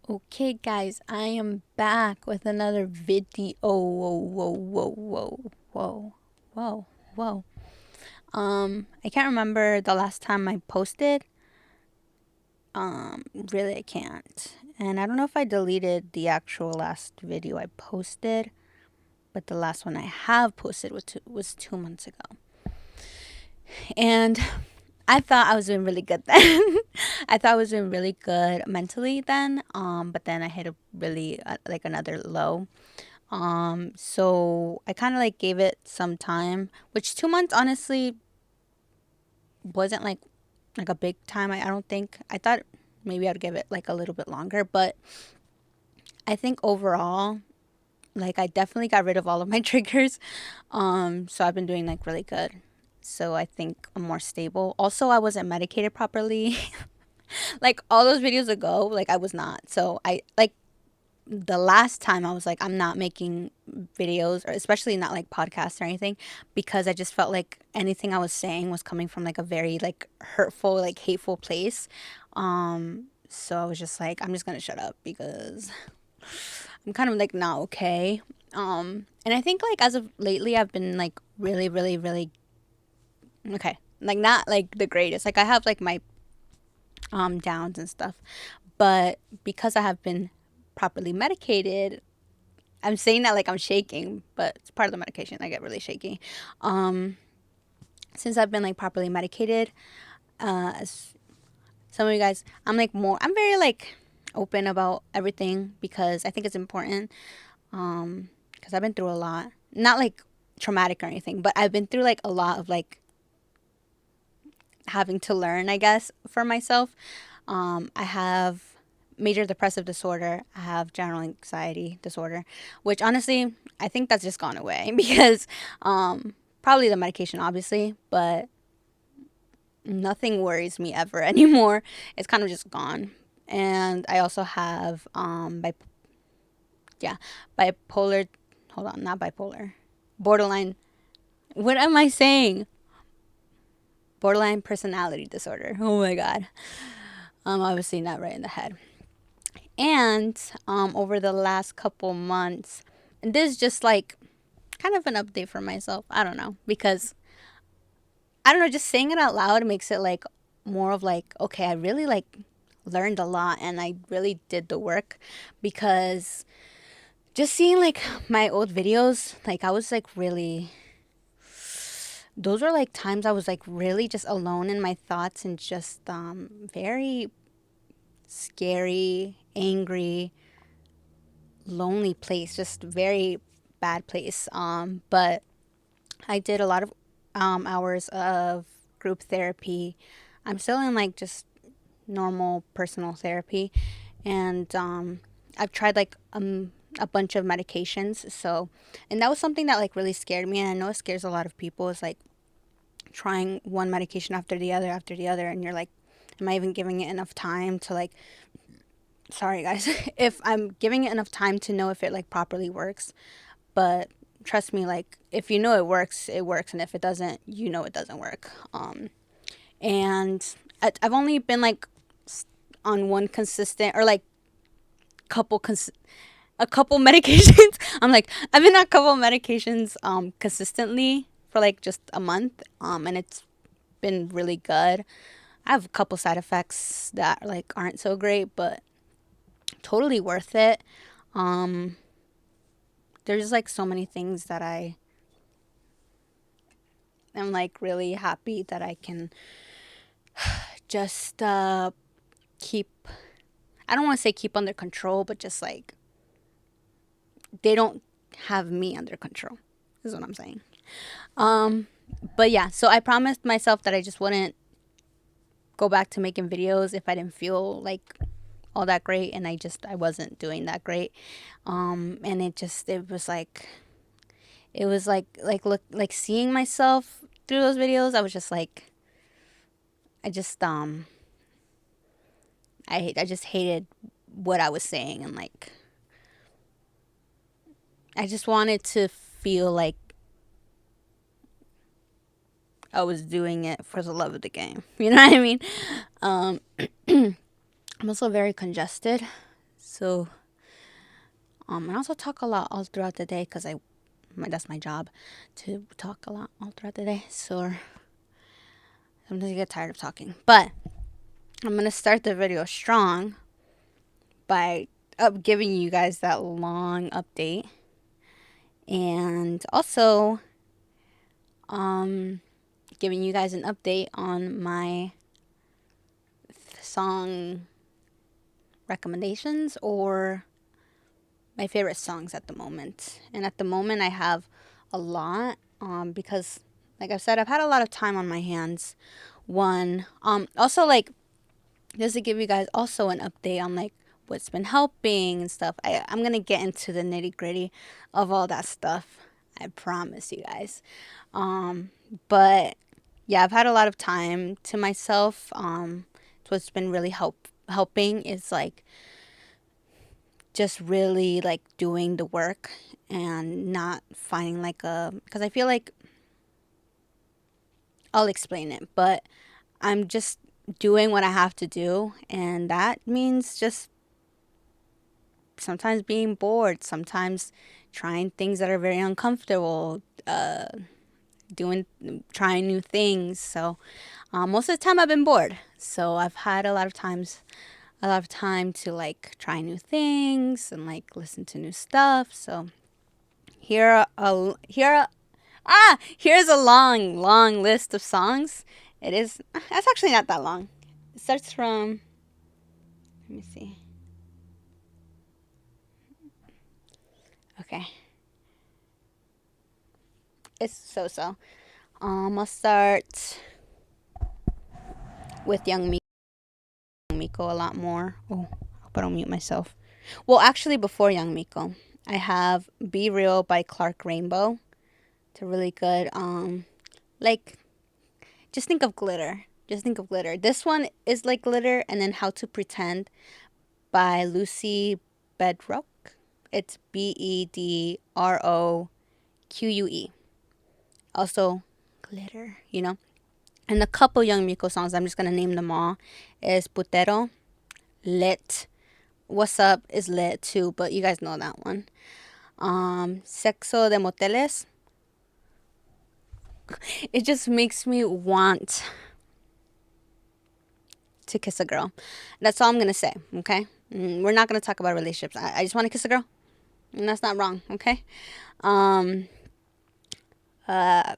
Okay, guys, I am back with another video. Whoa, whoa, whoa, whoa, whoa, whoa, whoa. I can't remember the last time I posted. Really, I can't. And I don't know if I deleted the actual last video I posted, but the last one I have posted was 2 months ago. And I thought I was doing really good then. I thought I was doing really good mentally then. But then I hit a really like another low. So I kind of like gave it some time, which 2 months honestly wasn't like a big time. I don't think. I thought maybe I'd give it like a little bit longer, but I think overall, like I definitely got rid of all of my triggers. So I've been doing like really good. So I think I'm more stable. Also, I wasn't medicated properly. Like all those videos ago, like I was not. So I like the last time I was like, I'm not making videos, or especially not like podcasts or anything, because I just felt like anything I was saying was coming from like a very like hurtful, like hateful place. So I was just like, I'm just gonna shut up because I'm kind of like not okay. And I think like as of lately, I've been like really, really, really okay. Like not like the greatest. Like I have like my downs and stuff, but because I have been properly medicated, I'm saying that like I'm shaking, but it's part of the medication. I get really shaky. Um, since I've been like properly medicated, as some of you guys, I'm very like open about everything because I think it's important. Because I've been through a lot, not like traumatic or anything, but I've been through like a lot of like having to learn, I guess, for myself. I have major depressive disorder. I have general anxiety disorder, which honestly, I think that's just gone away because probably the medication, obviously, but nothing worries me ever anymore. It's kind of just gone. And I also have yeah, bipolar. Hold on, not bipolar. Borderline. What am I saying? Borderline personality disorder. Oh my god. I was seeing that right in the head. And over the last couple months, and this is just like kind of an update for myself. I don't know because I don't know. Just saying it out loud makes it like more of like okay, I really like learned a lot and I really did the work because just seeing like my old videos, like I was like really. Those were like times I was like really just alone in my thoughts and just very scary, angry, lonely place, just very bad place. But I did a lot of hours of group therapy. I'm still in like just normal personal therapy, and I've tried like a bunch of medications. So, and that was something that like really scared me, and I know it scares a lot of people. Is like trying one medication after the other, and you're like, am I even giving it enough time to like sorry guys if I'm giving it enough time to know if it like properly works. But trust me, like if you know it works, and if it doesn't, you know it doesn't work. And I've only been like on one consistent or like couple a couple medications. I'm like I've been on a couple medications consistently for like just a month, and it's been really good. I have a couple side effects that like aren't so great, but totally worth it. Um, there's like so many things that I am like really happy that I can just keep. I don't want to say keep under control, but just like they don't have me under control. Is what I'm saying. Um, but yeah, so I promised myself that I just wouldn't go back to making videos if I didn't feel like all that great, and I wasn't doing that great. And it was like look like seeing myself through those videos. I was just like I just I just hated what I was saying, and like I just wanted to feel like I was doing it for the love of the game. You know what I mean? Um, I'm also very congested, So, and also talk a lot all throughout the day because that's my job, to talk a lot all throughout the day. So sometimes I get tired of talking. But I'm going to start the video strong by giving you guys that long update. And also giving you guys an update on my song recommendations or my favorite songs at the moment. And at the moment I have a lot because like I've said, I've had a lot of time on my hands. One, also like just to give you guys also an update on like what's been helping and stuff. I'm going to get into the nitty gritty of all that stuff. I promise you guys. But yeah, I've had a lot of time to myself. What's been really helping is like just really like doing the work and not finding like because I feel like I'll explain it, but I'm just doing what I have to do, and that means just sometimes being bored, sometimes trying things that are very uncomfortable, trying new things. So most of the time I've been bored, so I've had a lot of time to like try new things and like listen to new stuff. So here's a long list of songs. That's actually not that long. It starts from, let me see. Okay. It's so. I'll start with Young Miko a lot more. Oh, I hope I don't mute myself. Well, actually, before Young Miko, I have Be Real by Clark Rainbow. It's a really good, like, just think of glitter. Just think of glitter. This one is like glitter, and then How to Pretend by Lucy Bedroque. It's BEDROQUE. Also, glitter, you know. And a couple Young Miko songs, I'm just going to name them all, is Putero, Lit. What's Up is lit too, but you guys know that one. Sexo de Moteles. It just makes me want to kiss a girl. That's all I'm going to say, okay? We're not going to talk about relationships. I just want to kiss a girl. And that's not wrong, okay?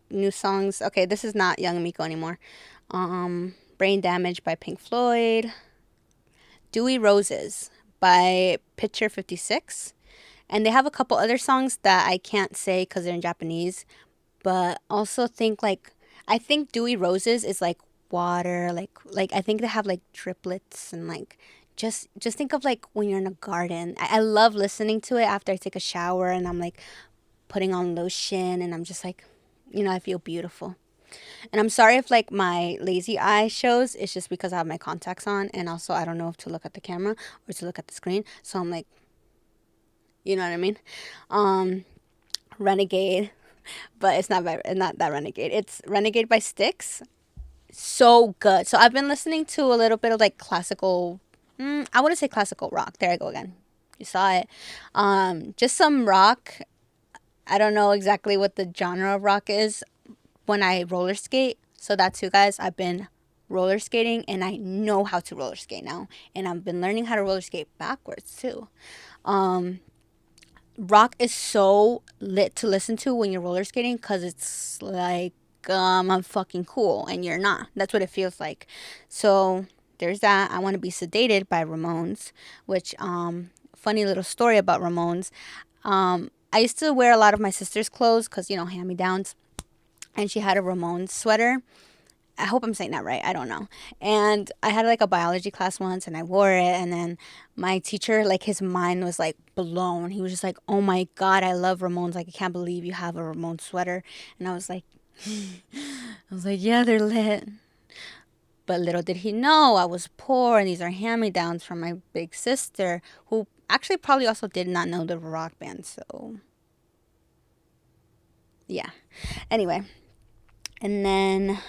New songs. Okay, this is not Young Miko anymore. Brain Damage by Pink Floyd. Dewy Roses by Picture 56. And they have a couple other songs that I can't say because they're in Japanese. But also I think Dewy Roses is like water. Like I think they have like driplets and like just think of like when you're in a garden. I love listening to it after I take a shower and I'm like putting on lotion and I'm just like, I feel beautiful. And I'm sorry if like my lazy eye shows. It's just because I have my contacts on, and also I don't know if to look at the camera or to look at the screen. So I'm like, you know what I mean? Renegade, but it's not that Renegade. It's Renegade by Styx. So good. So I've been listening to a little bit of like classical. I wouldn't say classical rock. There I go again. You saw it. Just some rock. I don't know exactly what the genre of rock is when I roller skate. So that's you guys. I've been roller skating and I know how to roller skate now. And I've been learning how to roller skate backwards too. Rock is so lit to listen to when you're roller skating because it's like, I'm fucking cool and you're not. That's what it feels like. So there's that. I Want to Be Sedated by Ramones, which, funny little story about Ramones. I used to wear a lot of my sister's clothes because, hand-me-downs. And she had a Ramones sweater. I hope I'm saying that right. I don't know. And I had like a biology class once and I wore it. And then my teacher, like his mind was like blown. He was just like, oh my God, I love Ramones. Like, I can't believe you have a Ramones sweater. And I was like, yeah, they're lit. But little did he know I was poor and these are hand-me-downs from my big sister, who actually probably also did not know the rock band. So, yeah. Anyway. And then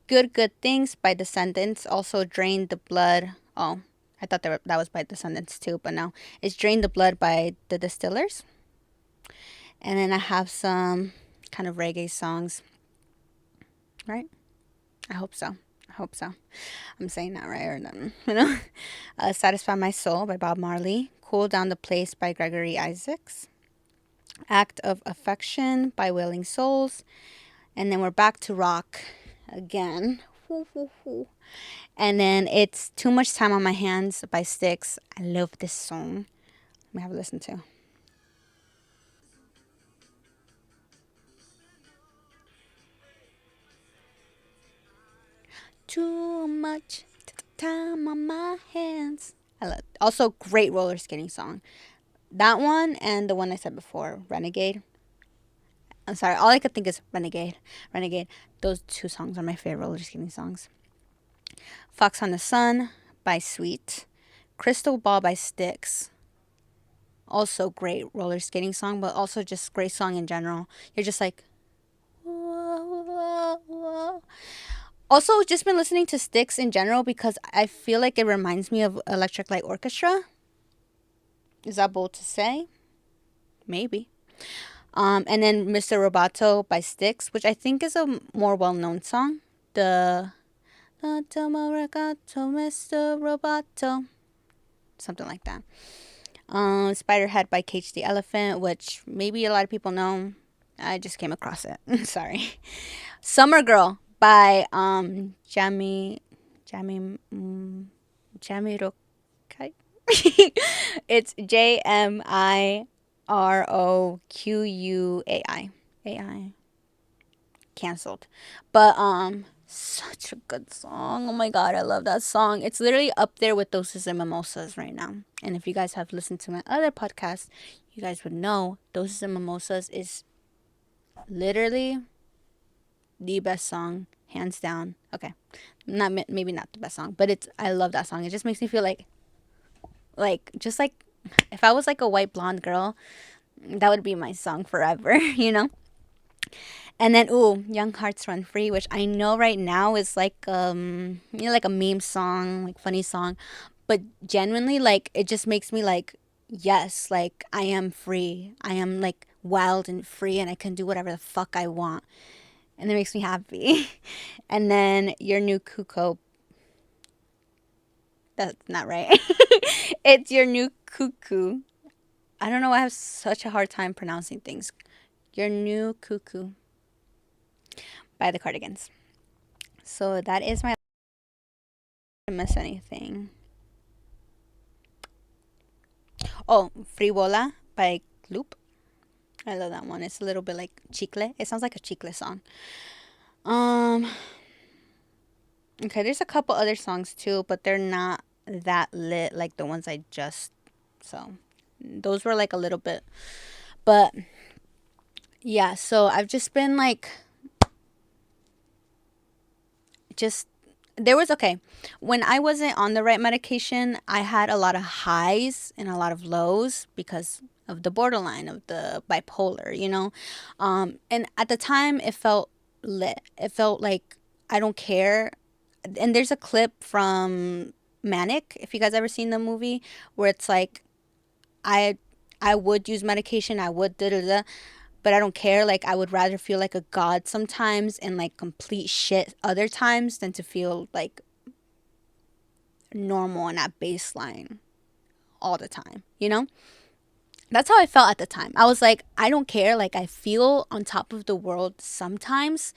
Good Things by Descendants also drained the blood. Oh, I thought that was by Descendants too, but no. It's Drain the Blood by the Distillers. And then I have some kind of reggae songs, right? I hope so. I hope so. I'm saying that right or nothing, you know? Satisfy My Soul by Bob Marley. Cool Down the Place by Gregory Isaacs. Act of Affection by Wailing Souls. And then we're back to rock again. And then it's Too Much Time on My Hands by Styx. I love this song. Let me have a listen to. Too much time on my hands. I love. Also, great roller skating song. That one and the one I said before, Renegade. I'm sorry, all I could think is Renegade. Renegade. Those two songs are my favorite roller skating songs. Fox on the Sun by Sweet. Crystal Ball by Styx. Also great roller skating song, but also just great song in general. You're just like, whoa, whoa, whoa. Also, just been listening to Styx in general because I feel like it reminds me of Electric Light Orchestra. Is that bold to say? Maybe. And then Mr. Roboto by Styx, which I think is a more well-known song. The Mr. Roboto. Something like that. Spiderhead by Cage the Elephant, which maybe a lot of people know. I just came across it. Sorry. Summer Girl by Jamiroquai. It's Jamiroquai. AI. Canceled. But such a good song. Oh my god, I love that song. It's literally up there with Doses and Mimosas right now. And if you guys have listened to my other podcast, you guys would know Doses and Mimosas is literally the best song, hands down. Okay, not maybe not the best song, but I love that song. It just makes me feel just like if I was like a white blonde girl, that would be my song forever, you know. And then Young Hearts Run Free, which I know right now is like like a meme song, like funny song, but genuinely like it just makes me like yes, like I am free. I am like wild and free and I can do whatever the fuck I want. And it makes me happy. And then Your New Cuckoo. That's not right. It's Your New Cuckoo. I don't know why I have such a hard time pronouncing things. Your New Cuckoo by the Cardigans. So that is my. Did I miss anything? Oh, Frivola by Loop. I love that one. It's a little bit like chicle. It sounds like a chicle song. Um. Okay, there's a couple other songs too, but they're not that lit like the ones I just. So, those were like a little bit, but yeah. So I've just been like, just there was okay when I wasn't on the right medication. I had a lot of highs and a lot of lows because of the borderline of the bipolar, you know. And at the time it felt lit. It felt like I don't care. And there's a clip from Manic, if you guys ever seen the movie, where it's like i I would use medication, I would da da da, but I don't care. Like, I would rather feel like a god sometimes and like complete shit other times than to feel like normal and at baseline all the time, you know? That's how I felt at the time. I was like, I don't care. Like, I feel on top of the world sometimes,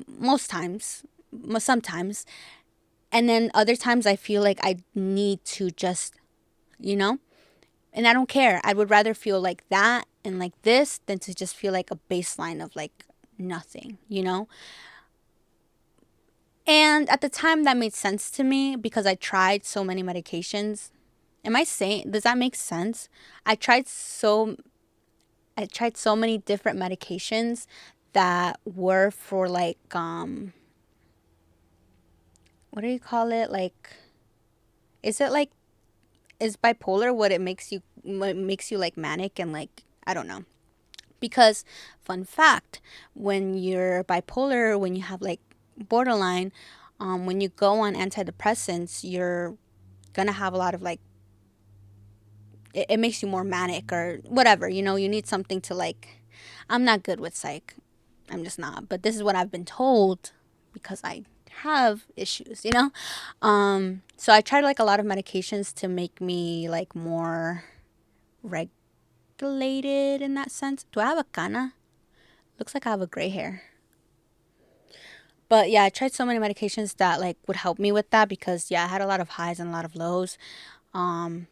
most times, sometimes. And then other times I feel like I need to just, you know? And I don't care. I would rather feel like that and like this than to just feel like a baseline of like nothing, you know? And at the time that made sense to me because I tried so many medications. Am I saying, does that make sense? I tried so I tried so many different medications that were for like what do you call it? Like, is it like, is bipolar what makes you like manic and like I don't know. Because fun fact, when you're bipolar, when you have like borderline, when you go on antidepressants, gonna have a lot of like, it makes you more manic or whatever, you know, you need something to like, I'm not good with psych. I'm just not. But this is what I've been told because I have issues, you know? So I tried like a lot of medications to make me like more regulated in that sense. Do I have a cana? Looks like I have a gray hair. But yeah, I tried so many medications that like would help me with that because yeah, I had a lot of highs and a lot of lows. Um,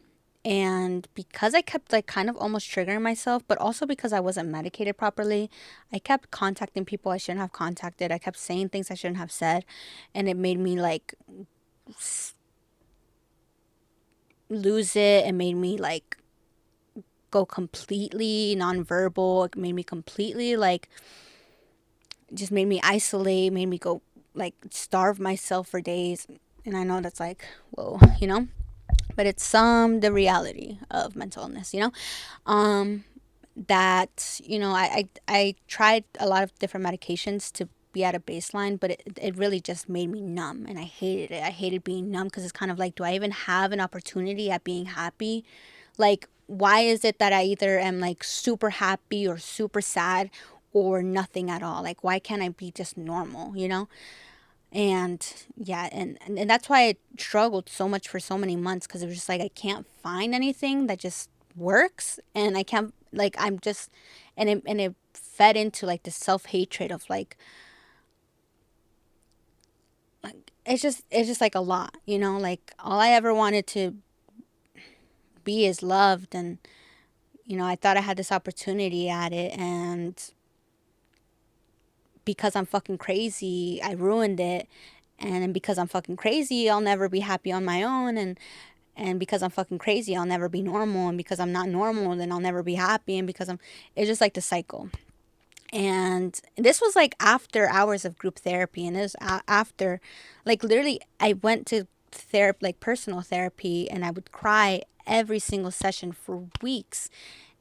and because I kept like kind of almost triggering myself, but also because I wasn't medicated properly, I kept contacting people I shouldn't have contacted. I kept saying things I shouldn't have said, and it made me like lose it. It made me like go completely nonverbal. It made me completely like, just made me isolate, made me go like starve myself for days. And I know that's like, whoa, you know, but it's the reality of mental illness, you know. Um, that, you know, I tried a lot of different medications to be at a baseline, but it really just made me numb, and I hated it. I hated being numb because it's kind of like, do I even have an opportunity at being happy? Like, why is it that I either am like super happy or super sad or nothing at all? Like, why can't I be just normal, you know? And yeah, and that's why I struggled so much for so many months, because it was just like I can't find anything that just works, and I can't, like, I'm just, and it fed into like the self-hatred of like it's just like a lot, you know, like all I ever wanted to be is loved. And you know, I thought I had this opportunity at it, and because I'm fucking crazy, I ruined it. And then because I'm fucking crazy, I'll never be happy on my own. And because I'm fucking crazy, I'll never be normal. And because I'm not normal, then I'll never be happy. And because it's just like the cycle. And this was like after hours of group therapy. And it was after, like, literally, I went to therapy, like personal therapy, and I would cry every single session for weeks.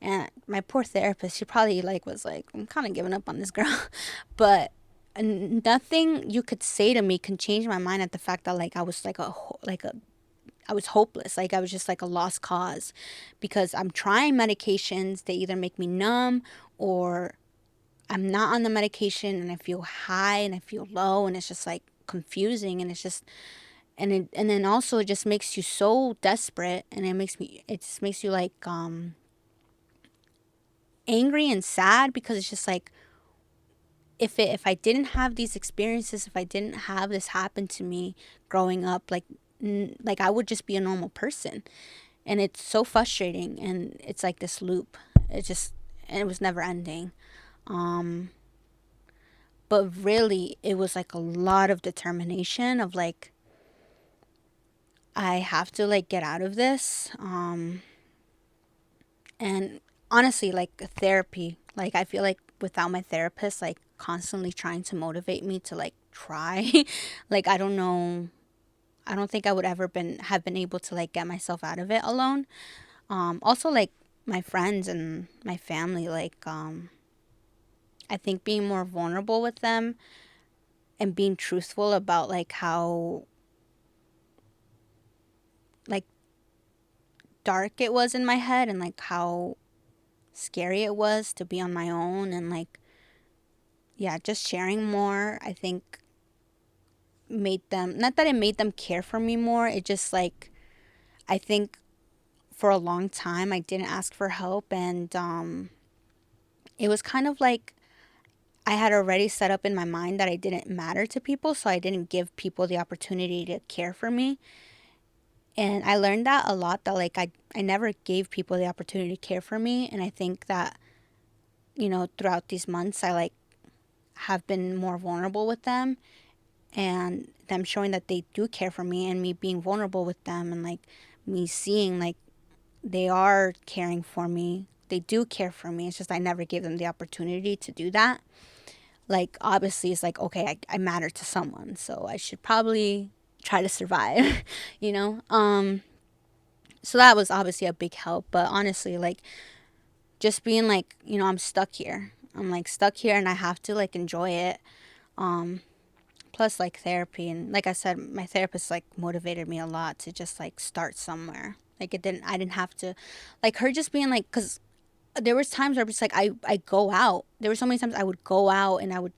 And my poor therapist, she probably like was like, I'm kind of giving up on this girl. But nothing you could say to me can change my mind at the fact that like I was like I was hopeless. Like I was just like a lost cause, because I'm trying medications. They either make me numb, or I'm not on the medication and I feel high and I feel low, and it's just like confusing. And it's just, and then also it just makes you so desperate, and it just makes you like angry and sad, because it's just like, if I didn't have these experiences, if I didn't have this happen to me growing up, like I would just be a normal person. And it's so frustrating, and it's like this loop. And it was never ending. Um but really it was like a lot of determination of like, I have to like get out of this. And honestly, like therapy, like I feel like without my therapist like constantly trying to motivate me to like try, like I don't know, I don't think I would ever have been able to like get myself out of it alone. Also like my friends and my family, like I think being more vulnerable with them and being truthful about like how like dark it was in my head, and like how scary it was to be on my own, and like, yeah, just sharing more, I think made them, not that it made them care for me more, it just like, I think for a long time I didn't ask for help. And it was kind of like I had already set up in my mind that I didn't matter to people, so I didn't give people the opportunity to care for me. And I learned that a lot, that like I never gave people the opportunity to care for me. And I think that, you know, throughout these months I like have been more vulnerable with them, and them showing that they do care for me, and me being vulnerable with them, and like me seeing like they are caring for me. They do care for me. It's just I never gave them the opportunity to do that. Like obviously it's like, okay, I matter to someone, so I should probably try to survive, you know. So that was obviously a big help. But honestly, like just being like, you know, I'm stuck here. I'm like stuck here, and I have to like enjoy it. plus like therapy, and like I said, my therapist like motivated me a lot to just like start somewhere. Like I didn't have to, like her just being like, because there was times where I was like, I go out. There were so many times I would go out and I would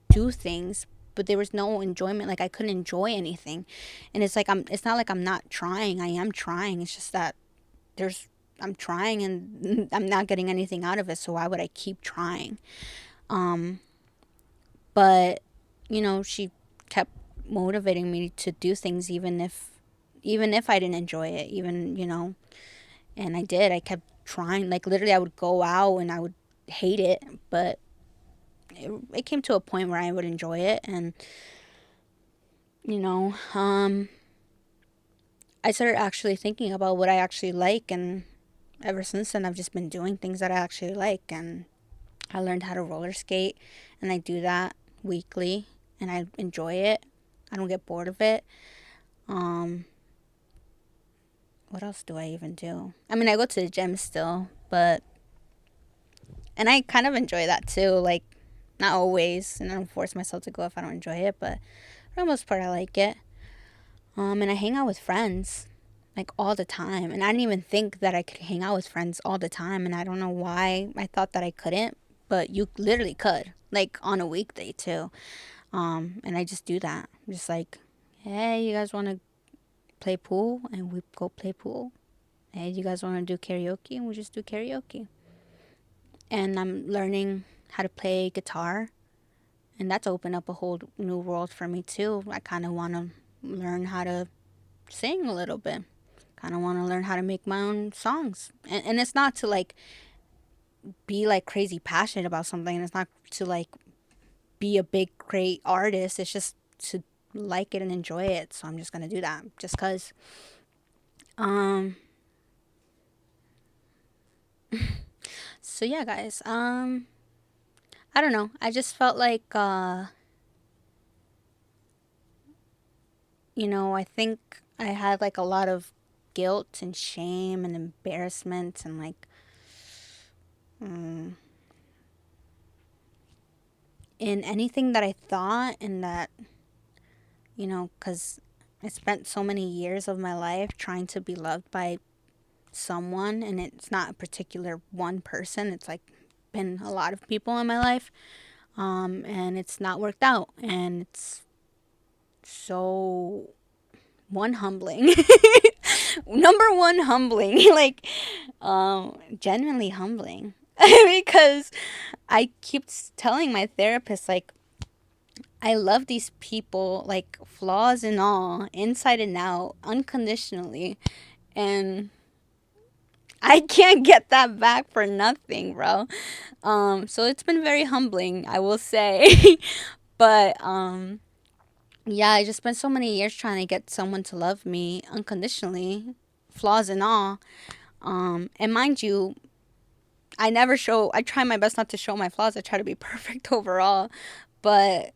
do things, but there was no enjoyment. Like I couldn't enjoy anything, and it's like It's not like I'm not trying. I am trying. It's just that there's. I'm trying and I'm not getting anything out of it. So why would I keep trying? Um, but she kept motivating me to do things, even if I didn't enjoy it. And I did. I kept trying. Like literally, I would go out and I would hate it, but it came to a point where I would enjoy it, and you know, um, I started actually thinking about what I actually like, and ever since then, I've just been doing things that I actually like, and I learned how to roller skate, and I do that weekly, and I enjoy it. I don't get bored of it. Um, what else do I even do? I mean, I go to the gym still, and I kind of enjoy that too. Like, not always, and I don't force myself to go if I don't enjoy it, but for the most part, I like it. And I hang out with friends like all the time, and I didn't even think that I could hang out with friends all the time, and I don't know why I thought that I couldn't, but you literally could, like on a weekday too. And I just do that. I'm just like, hey, you guys want to play pool? And we go play pool. Hey, you guys want to do karaoke? And we just do karaoke. And I'm learning how to play guitar, and that's opened up a whole new world for me too. I kind of want to learn how to sing a little bit. Kind of want to learn how to make my own songs. And it's not to like be like crazy passionate about something. It's not to like be a big great artist. It's just to like it and enjoy it. So I'm just gonna do that just cause. Um. So yeah, guys. I don't know. I just felt like I think I had like a lot of guilt and shame and embarrassment and like mm, in anything that I thought, and that because I spent so many years of my life trying to be loved by someone, and it's not a particular one person. It's like been a lot of people in my life, and it's not worked out, and it's so one humbling. Number one, humbling. Like, genuinely humbling. Because I keep telling my therapist, like, I love these people, like, flaws and all, inside and out, unconditionally. And I can't get that back for nothing, bro. So it's been very humbling, I will say. But, yeah, I just spent so many years trying to get someone to love me unconditionally, flaws and all. And mind you, I try my best not to show my flaws. I try to be perfect overall. But,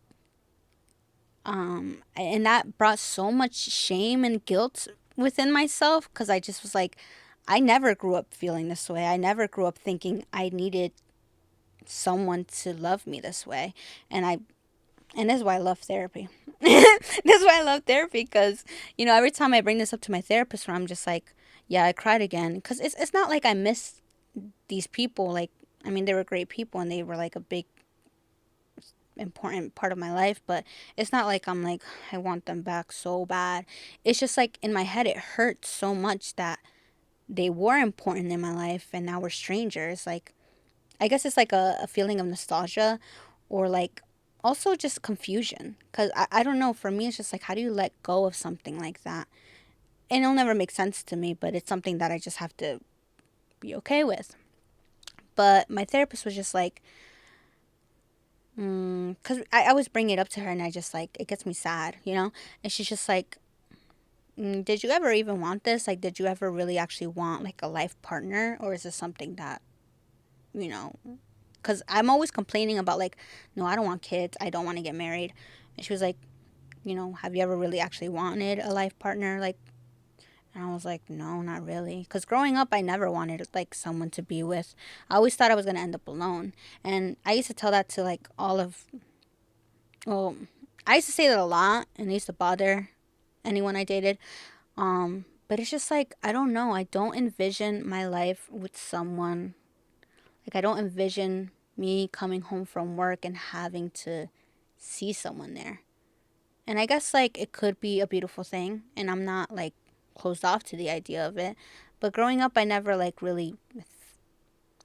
and that brought so much shame and guilt within myself, because I just was like, I never grew up feeling this way. I never grew up thinking I needed someone to love me this way. And and this is why I love therapy. This is why I love therapy, because, every time I bring this up to my therapist, where I'm just like, yeah, I cried again. Because it's not like I miss these people. Like, I mean, they were great people and they were like a big, important part of my life, but it's not like I'm like, I want them back so bad. It's just like in my head, it hurts so much that they were important in my life and now we're strangers. Like, I guess it's like a feeling of nostalgia, or like also just confusion. Because I don't know. For me, it's just like, how do you let go of something like that? And it'll never make sense to me, but it's something that I just have to be okay with. But my therapist was just like, because I always bring it up to her and I just like, it gets me sad. And she's just like, did you ever even want this? Like, did you ever really actually want like a life partner? Or is this something that, you know, because I'm always complaining about like, no, I don't want kids. I don't want to get married. And she was like, have you ever really actually wanted a life partner? Like, and I was like, no, not really. Because growing up, I never wanted like someone to be with. I always thought I was going to end up alone. And I used to tell that to like all of, well, I used to say that a lot, and it used to bother anyone I dated. But it's just like, I don't know. I don't envision my life with someone. Like, I don't envision me coming home from work and having to see someone there. And I guess, like, it could be a beautiful thing, and I'm not, like, closed off to the idea of it. But growing up, I never, like, really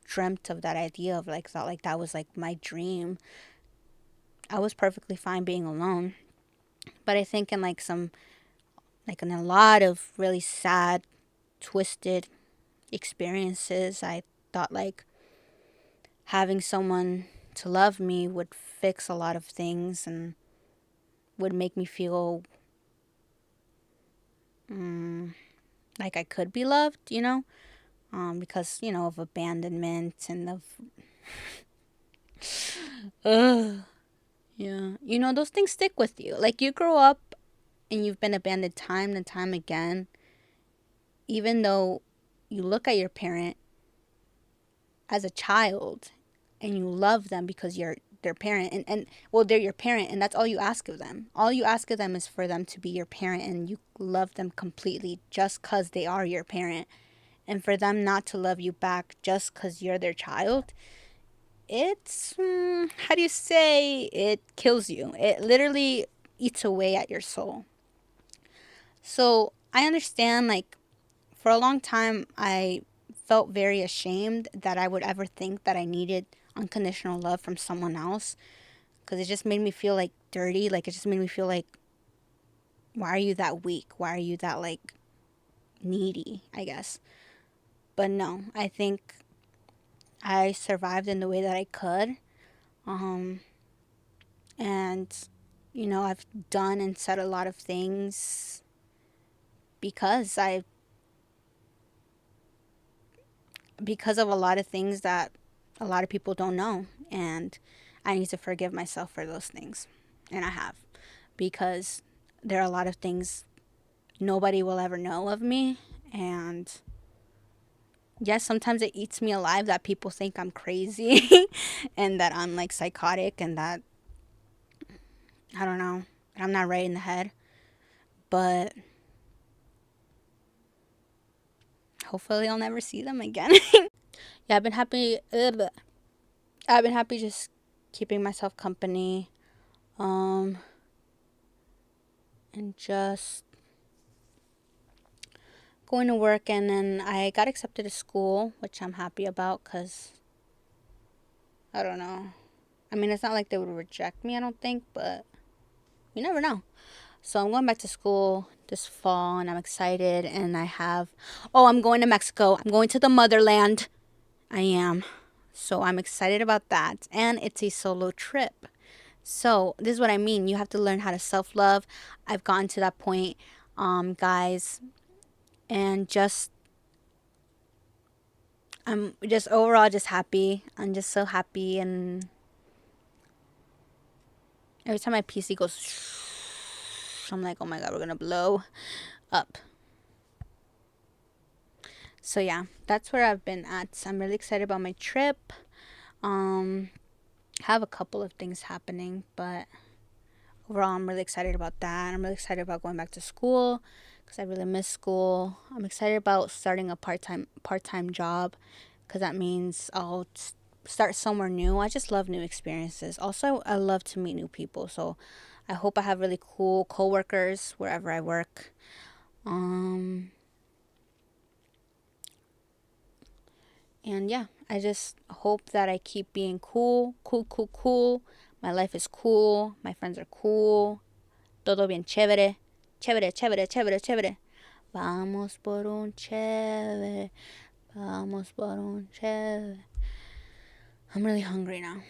dreamt of that idea of, like, thought, like, that was, like, my dream. I was perfectly fine being alone. But I think in, like, in a lot of really sad, twisted experiences, I thought, like, having someone to love me would fix a lot of things and would make me feel like I could be loved, because, of abandonment and of, ugh, yeah. Those things stick with you. Like, you grow up and you've been abandoned time and time again, even though you look at your parent as a child and you love them because you're their parent, and well, they're your parent, and that's all you ask of them. All you ask of them is for them to be your parent, and you love them completely just because they are your parent. And for them not to love you back just because you're their child, it's, how do you say, it kills you. It literally eats away at your soul. So I understand, like, for a long time, I felt very ashamed that I would ever think that I needed unconditional love from someone else, because it just made me feel like dirty. Like, it just made me feel like, why are you that weak? Why are you that, like, needy, I guess? But no, I think I survived in the way that I could. Um, and, I've done and said a lot of things because because of a lot of things that a lot of people don't know. And I need to forgive myself for those things. And I have. Because there are a lot of things nobody will ever know of me. And yes, sometimes it eats me alive that people think I'm crazy and that I'm, like, psychotic, and that, I don't know, I'm not right in the head. But hopefully I'll never see them again. Yeah, I've been happy. I've been happy just keeping myself company, and just going to work. And then I got accepted to school, which I'm happy about, because I don't know. I mean, it's not like they would reject me, I don't think, but you never know. So I'm going back to school this fall, and I'm excited. And I'm going to Mexico. I'm going to the motherland. I am. So I'm excited about that. And it's a solo trip. So this is what I mean. You have to learn how to self-love. I've gotten to that point, guys. And I'm just overall just happy. I'm just so happy. And every time my PC goes, I'm like, oh my God, we're going to blow up. So yeah, that's where I've been at. I'm really excited about my trip. Have a couple of things happening, but overall, I'm really excited about that. I'm really excited about going back to school because I really miss school. I'm excited about starting a part-time job, because that means I'll start somewhere new. I just love new experiences. Also, I love to meet new people. So I hope I have really cool coworkers wherever I work. And yeah, I just hope that I keep being cool, cool, cool, cool. My life is cool. My friends are cool. Todo bien chévere. Chévere, chévere, chévere, chévere. Vamos por un chévere. Vamos por un chévere. I'm really hungry now.